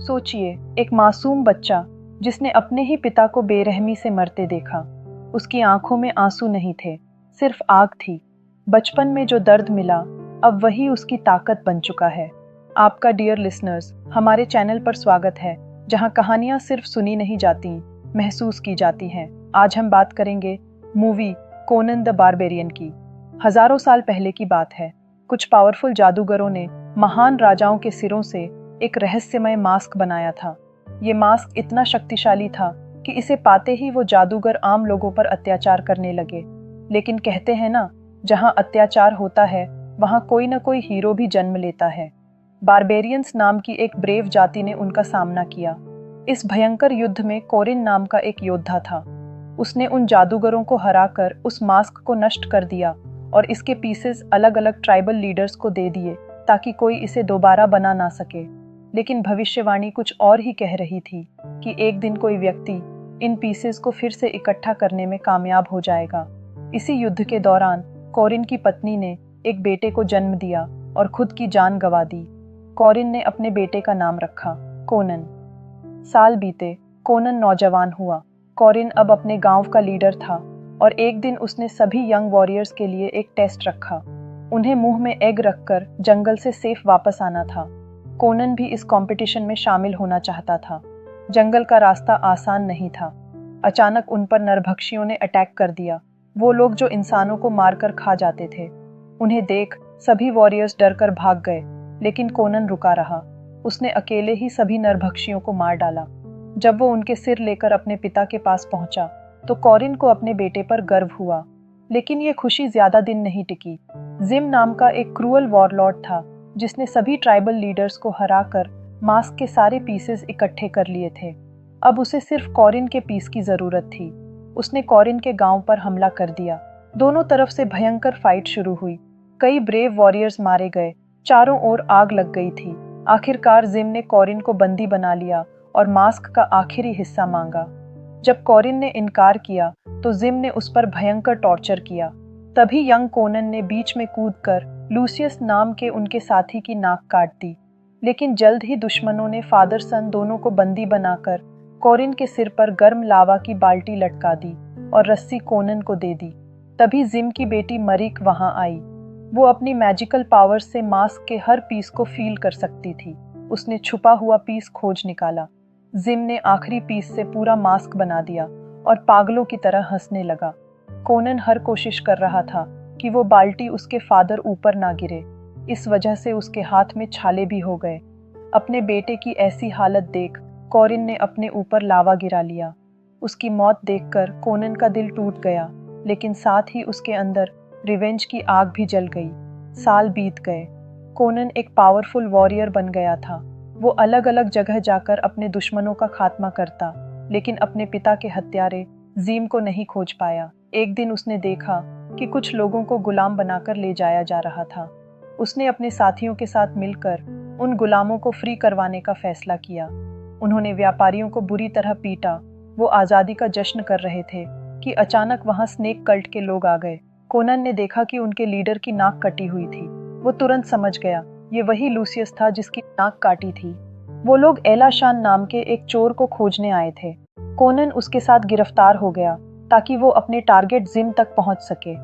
सोचिए, एक मासूम बच्चा जिसने अपने ही पिता को बेरहमी से मरते देखा। उसकी आंखों में आंसू नहीं थे, सिर्फ आग थी। बचपन में जो दर्द मिला, अब वही उसकी ताकत बन चुका है। आपका डियर लिसनर्स, हमारे चैनल पर स्वागत है, जहां कहानियां सिर्फ सुनी नहीं जाती, महसूस की जाती हैं। आज हम बात करेंगे मूवी कोनन द बारबेरियन की। हजारों साल पहले की बात है। कुछ पावरफुल जादूगरों ने महान राजाओं के सिरों से एक रहस्यमय मास्क बनाया था। ये मास्क इतना शक्तिशाली था कि इसे पाते ही वो जादूगर आम लोगों पर अत्याचार करने लगे। लेकिन कहते हैं ना, जहां अत्याचार होता है वहां कोई न कोई हीरो भी जन्म लेता है। बारबेरियंस नाम की एक ब्रेव जाति ने उनका सामना किया। इस भयंकर युद्ध में कोरिन नाम का एक योद्धा था। उसने उन जादूगरों को हराकर उस मास्क को नष्ट कर दिया और इसके पीसेस अलग अलग ट्राइबल लीडर्स को दे दिए ताकि कोई इसे दोबारा बना ना सके। लेकिन भविष्यवाणी कुछ और ही कह रही थी कि एक दिन कोई व्यक्ति इन पीसेस को फिर से इकट्ठा करने में कामयाब हो जाएगा। इसी युद्ध के दौरान कोरिन की पत्नी ने एक बेटे को जन्म दिया और खुद की जान गंवा दी। कोरिन ने अपने बेटे का नाम रखा कोनन। साल बीते, कोनन नौजवान हुआ। कोरिन अब अपने गांव का लीडर था और एक दिन उसने सभी यंग वॉरियर्स के लिए एक टेस्ट रखा। उन्हें मुंह में एग रखकर जंगल से सेफ वापस आना था। कोनन भी इस कंपटीशन में शामिल होना चाहता था। जंगल का रास्ता आसान नहीं था। अचानक उन पर नरभक्षियों ने अटैक कर दिया, वो लोग जो इंसानों को मारकर खा जाते थे। उन्हें देख सभी वॉरियर्स डरकर भाग गए, लेकिन कोनन रुका रहा। उसने अकेले ही सभी नरभक्षियों को मार डाला। जब वो उनके सिर लेकर अपने पिता के पास पहुंचा तो कोरिन को अपने बेटे पर गर्व हुआ। लेकिन ये खुशी ज्यादा दिन नहीं टिकी। जिम नाम का एक क्रूअल वॉरलॉर्ड था जिसने सभी ट्राइबल लीडर्स को हराकर मास्क के सारे पीसेस इकट्ठे कर लिए थे। अब उसे सिर्फ कोरिन के पीस की जरूरत थी। उसने कोरिन के गांव पर हमला कर दिया। दोनों तरफ से भयंकर फाइट शुरू हुई। कई ब्रेव वॉरियर्स मारे गए। चारों ओर आग लग गई थी। आखिरकार जिम ने कोरिन को बंदी बना लिया और मास्क का आखिरी हिस्सा मांगा। जब कोरिन ने इनकार किया तो जिम ने उस पर भयंकर टॉर्चर किया। तभी यंग कोनन ने बीच में कूदकर लूसियस नाम के उनके साथी की नाक काट दी। लेकिन जल्द ही दुश्मनों ने फादर सन दोनों को बंदी बनाकर कोरिन के सिर पर गर्म लावा की बाल्टी लटका दी और रस्सी कोनन को दे दी। तभी जिम की बेटी मरीक वहां आई। वो अपनी मैजिकल पावर्स से मास्क के हर पीस को फील कर सकती थी। उसने छुपा हुआ पीस खोज निकाला। जिम ने आखिरी पीस से पूरा मास्क बना दिया और पागलों की तरह हंसने लगा। कोनन हर कोशिश कर रहा था कि वो बाल्टी उसके फादर ऊपर ना गिरे। इस वजह से उसके हाथ में छाले भी हो गए। अपने बेटे की ऐसी हालत देख कोरिन ने अपने ऊपर लावा गिरा लिया। उसकी मौत देखकर कोनन का दिल टूट गया, लेकिन साथ ही उसके अंदर रिवेंज की आग भी जल गई। साल बीत गए। कोनन एक पावरफुल वॉरियर बन गया था। वो अलग अलग जगह जाकर अपने दुश्मनों का खात्मा करता, लेकिन अपने पिता के हत्यारे जीम को नहीं खोज पाया। एक दिन उसने देखा कि कुछ लोगों को गुलाम बनाकर ले जाया जा रहा था। उसने अपने साथियों के साथ मिलकर उन गुलामों को फ्री करवाने का फैसला किया। उन्होंने व्यापारियों को बुरी तरह पीटा। वो आज़ादी का जश्न कर रहे थे कि अचानक वहां स्नेक कल्ट के लोग आ गए। कोनन ने देखा कि उनके लीडर की नाक कटी हुई थी। वो तुरंत समझ गया, ये वही लूसियस था जिसकी नाक काटी थी। वो लोग एलाशान नाम के एक चोर को खोजने आए थे। कोनन उसके साथ गिरफ्तार हो गया ताकि वो अपने टारगेट जिम तक पहुंच सके।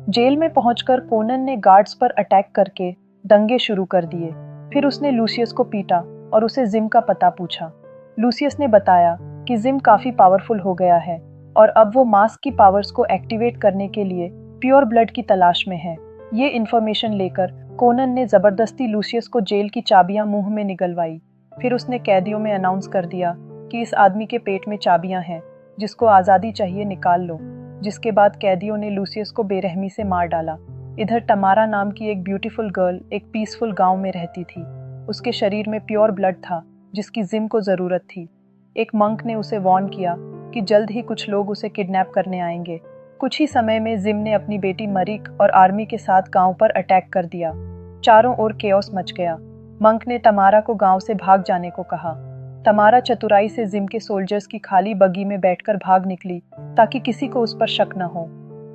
जेल में पहुंचकर कोनन ने गार्ड्स पर अटैक करके दंगे शुरू कर दिए। फिर उसने लूसियस को पीटा और उसे जिम का पता पूछा। लूसियस ने बताया कि जिम काफी पावरफुल हो गया है और अब वो मास्क की पावर्स को एक्टिवेट करने के लिए प्योर ब्लड की तलाश में है। ये इन्फॉर्मेशन लेकर कोनन ने जबरदस्ती लूसियस को जेल की चाबियां मुंह में निगलवाई। फिर उसने कैदियों में अनाउंस कर दिया कि इस आदमी के पेट में चाबियां हैं, जिसको आज़ादी चाहिए निकाल लो। जिसके बाद कैदियों ने लूसियस को बेरहमी से मार डाला। इधर टमारा नाम की एक ब्यूटीफुल गर्ल एक पीसफुल गांव में रहती थी। उसके शरीर में प्योर ब्लड था जिसकी जिम को ज़रूरत थी। एक मंक ने उसे वार्न किया कि जल्द ही कुछ लोग उसे किडनैप करने आएंगे। कुछ ही समय में जिम ने अपनी बेटी मरीक और आर्मी के साथ गांव पर अटैक कर दिया। चारों ओर केओस मच गया। मंक ने तमारा को गांव से भाग जाने को कहा। तमारा चतुराई से जिम के सोल्जर्स की खाली बगी में बैठकर भाग निकली ताकि किसी को उस पर शक न हो।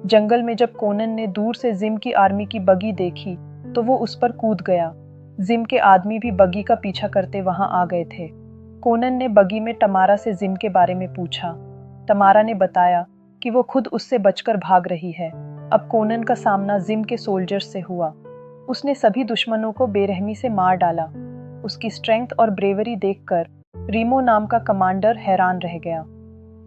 जंगल में जब कोनन ने दूर से जिम की आर्मी की बगी देखी तो वो उस पर कूद गया। जिम के आदमी भी बगी का पीछा करते वहां आ गए थे। कोनन ने बगी में तमारा से जिम के बारे में पूछा। तमारा ने बताया कि वो खुद उससे बचकर भाग रही है। अब कोनन का सामना जिम के सोल्जर्स से हुआ। उसने सभी दुश्मनों को बेरहमी से मार डाला। उसकी स्ट्रेंथ और ब्रेवरी देखकर रीमो नाम का कमांडर हैरान रह गया।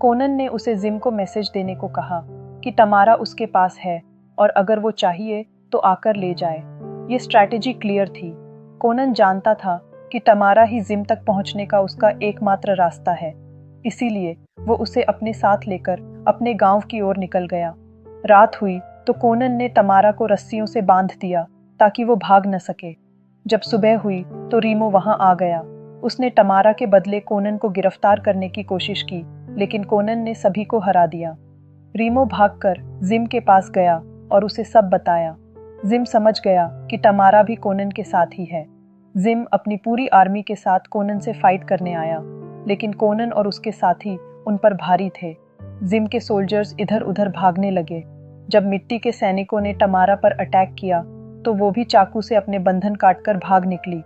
कोनन ने उसे जिम को मैसेज देने को कहा कि तमारा उसके पास है और अगर वो चाहिए तो आकर ले जाए। ये स्ट्रैटेजी क्लियर थी। कोनन जानता था कि तमारा ही जिम तक पहुंचने का उसका एकमात्र रास्ता है, इसीलिए वो उसे अपने साथ लेकर अपने गांव की ओर निकल गया। रात हुई तो कोनन ने तमारा को रस्सियों से बांध दिया ताकि वो भाग न सके। जब सुबह हुई तो रीमो वहां आ गया। उसने तमारा के बदले कोनन को गिरफ्तार करने की कोशिश की, लेकिन कोनन ने सभी को हरा दिया। रीमो भागकर जिम के पास गया और उसे सब बताया। जिम समझ गया कि तमारा भी कोनन के साथ ही है। जिम अपनी पूरी आर्मी के साथ कोनन से फाइट करने आया, लेकिन कोनन और उसके साथी उन पर भारी थे। जिम के सोल्जर्स इधर उधर भागने लगे। जब मिट्टी के सैनिकों ने तमारा पर अटैक किया तो वो भी चाकू से अपने बंधन काटकर भाग निकली।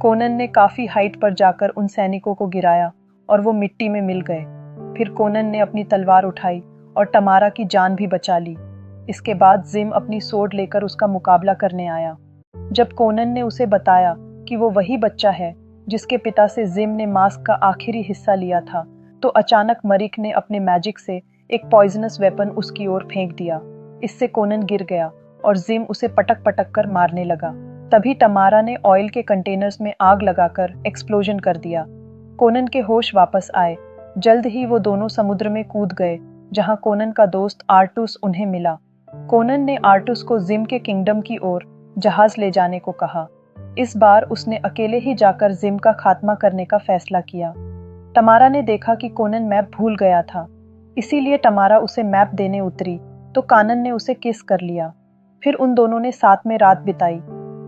कोनन ने काफी हाइट पर जाकर उन सैनिकों को गिराया और वो मिट्टी में मिल गए। फिर कोनन ने अपनी तलवार उठाई और तमारा की जान भी बचा ली। इसके बाद जिम अपनी सोर्ड लेकर उसका मुकाबला करने आया। जब कोनन ने उसे बताया कि वो वही बच्चा है जिसके पिता से जिम ने मास्क का आखिरी हिस्सा लिया था, तो अचानक मरिक ने अपने मैजिक से एक पॉइजनस वेपन उसकी ओर फेंक दिया। इससे कोनन गिर गया और जिम उसे पटक पटक कर मारने लगा। तभी तमारा ने ऑयल के कंटेनर्स में आग लगाकर एक्सप्लोजन कर दिया। कोनन के होश वापस आए। जल्द ही वो दोनों समुद्र में कूद गए, जहां कोनन का दोस्त आर्टुस उन्हें मिला। कोनन ने आर्टुस को जिम के किंगडम की ओर जहाज ले जाने को कहा। इस बार उसने अकेले ही जाकर जिम का खात्मा करने का फैसला किया। तमारा ने देखा कि कोनन मैप भूल गया था, इसीलिए तमारा उसे मैप देने उतरी तो कानन ने उसे किस कर लिया। फिर उन दोनों ने साथ में रात बिताई।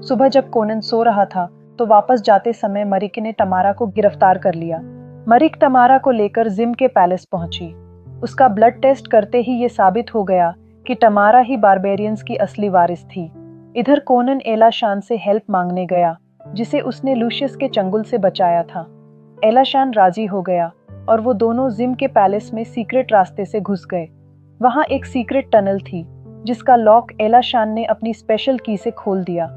सुबह जब कोनन सो रहा था तो वापस जाते समय मरिक ने तमारा को गिरफ्तार कर लिया। मरिक तमारा को लेकर जिम के पैलेस पहुंची। उसका ब्लड टेस्ट करते ही ये साबित हो गया कि तमारा ही बारबेरियंस की असली वारिस थी। इधर कोनन एलाशान से हेल्प मांगने गया, जिसे उसने लूशियस के चंगुल से बचाया था। एलाशान राजी हो गया और वो दोनों जिम के पैलेस में सीक्रेट रास्ते से घुस गए। वहां एक सीक्रेट टनल थी जिसका लॉक एलाशान ने अपनी स्पेशल की से खोल दिया।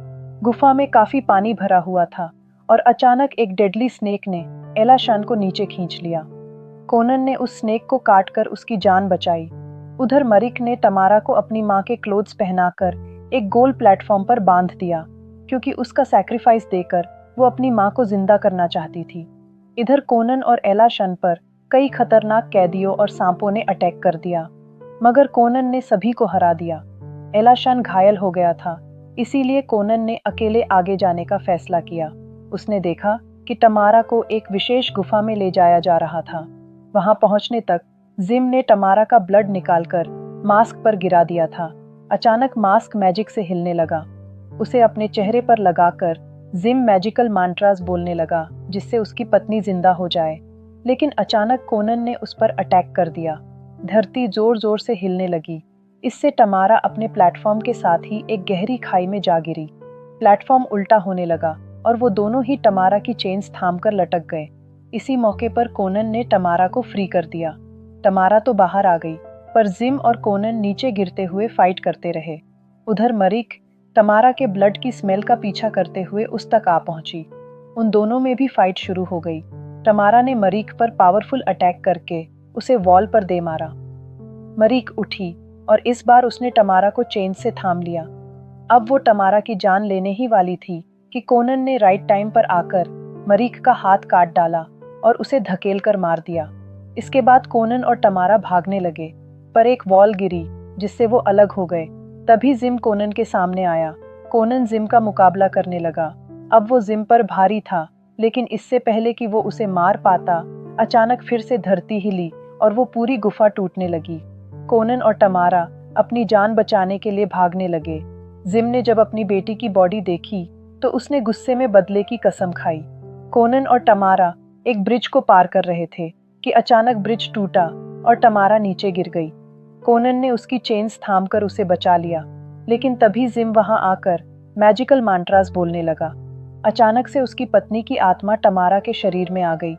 गुफा में काफी पानी भरा हुआ था और अचानक एक डेडली स्नेक ने एलाशान को नीचे खींच लिया। कोनन ने उस स्नेक को काटकर उसकी जान बचाई। उधर मरिक ने तमारा को अपनी माँ के क्लोथ्स पहनाकर एक गोल प्लेटफॉर्म पर बांध दिया, क्योंकि उसका सैक्रिफाइस देकर वो अपनी माँ को जिंदा करना चाहती थी। इधर कोनन और एलाशान पर कई खतरनाक कैदियों और सांपों ने अटैक कर दिया, मगर कोनन ने सभी को हरा दिया। एलाशान घायल हो गया था, इसीलिए कोनन ने अकेले आगे जाने का फैसला किया। उसने देखा कि तमारा को एक विशेष गुफा में ले जाया जा रहा था। वहां पहुंचने तक जिम ने तमारा का ब्लड निकालकर मास्क पर गिरा दिया था। अचानक मास्क मैजिक से हिलने लगा। उसे अपने चेहरे पर लगाकर जिम मैजिकल मंत्रास बोलने लगा, जिससे उसकी पत्नी जिंदा हो जाए। लेकिन अचानक कोनन ने उस पर अटैक कर दिया। धरती जोर जोर से हिलने लगी। इससे तमारा अपने प्लेटफॉर्म के साथ ही एक गहरी खाई में जा गिरी। प्लेटफॉर्म उल्टा होने लगा और वो दोनों ही तमारा की चेन्स थामकर लटक गए। इसी मौके पर कोनन ने तमारा को फ्री कर दिया। तमारा तो बाहर आ गई, पर जिम और कोनन नीचे गिरते हुए फाइट करते रहे। उधर मरिक तमारा के ब्लड की स्मेल का पीछा करते हुए उस तक आ पहुंची। उन दोनों में भी फाइट शुरू हो गई। तमारा ने मरिक पर पावरफुल अटैक करके उसे वॉल पर दे मारा। मरिक उठी और इस बार उसने तमारा को चेन से थाम लिया। अब वो तमारा की जान लेने ही वाली थी कि कोनन ने राइट टाइम पर आकर मरिक का हाथ काट डाला और उसे धकेल कर मार दिया। इसके बाद कोनन और तमारा भागने लगे, पर एक वॉल गिरी जिससे वो अलग हो गए। तभी जिम कोनन के सामने आया। कोनन जिम का मुकाबला करने लगा। अब वो जिम पर भारी था, लेकिन इससे पहले कि वो उसे मार पाता, अचानक फिर से धरती हिली और वो पूरी गुफा टूटने लगी। कोनन और तमारा अपनी जान बचाने के लिए भागने लगे। जिम ने जब अपनी बेटी की बॉडी देखी तो उसने गुस्से में बदले की कसम खाई। कोनन और तमारा एक ब्रिज को पार कर रहे थे कि अचानक ब्रिज टूटा और तमारा नीचे गिर गई। कोनन ने उसकी चेन्स थामकर उसे बचा लिया, लेकिन तभी जिम वहां आकर मैजिकल मंत्रास बोलने लगा। अचानक से उसकी पत्नी की आत्मा तमारा के शरीर में आ गई।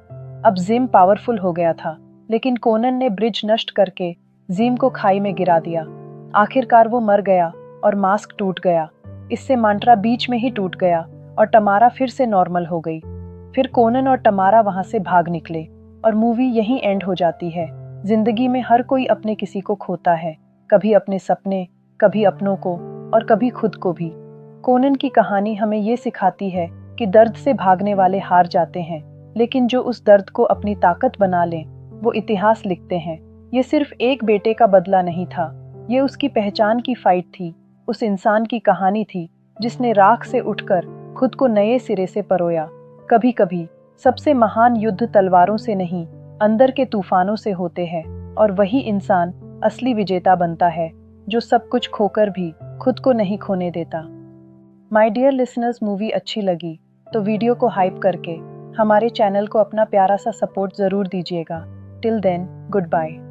अब जिम पावरफुल हो गया था, लेकिन कोनन ने ब्रिज नष्ट करके जिम को खाई में गिरा दिया। आखिरकार वो मर गया और मास्क टूट गया। इससे मांट्रा बीच में ही टूट गया और टमारा फिर से नॉर्मल हो गई। फिर कोनन और टमारा वहां से भाग निकले और मूवी यहीं एंड हो जाती है। जिंदगी में हर कोई अपने किसी को खोता है, कभी अपने सपने, कभी अपनों को और कभी खुद को भी। कोनन की कहानी हमें ये सिखाती है कि दर्द से भागने वाले हार जाते हैं, लेकिन जो उस दर्द को अपनी ताकत बना लें, वो इतिहास लिखते हैं। ये सिर्फ एक बेटे का बदला नहीं था, ये उसकी पहचान की फाइट थी, उस इंसान की कहानी थी जिसने राख से उठकर खुद को नए सिरे से परोया। कभी कभी सबसे महान युद्ध तलवारों से नहीं, अंदर के तूफानों से होते हैं, और वही इंसान असली विजेता बनता है, जो सब कुछ खोकर भी खुद को नहीं खोने देता। माय डियर लिसनर्स, मूवी अच्छी लगी तो वीडियो को हाइप करके हमारे चैनल को अपना प्यारा सा सपोर्ट ज़रूर दीजिएगा। Till then, good bye.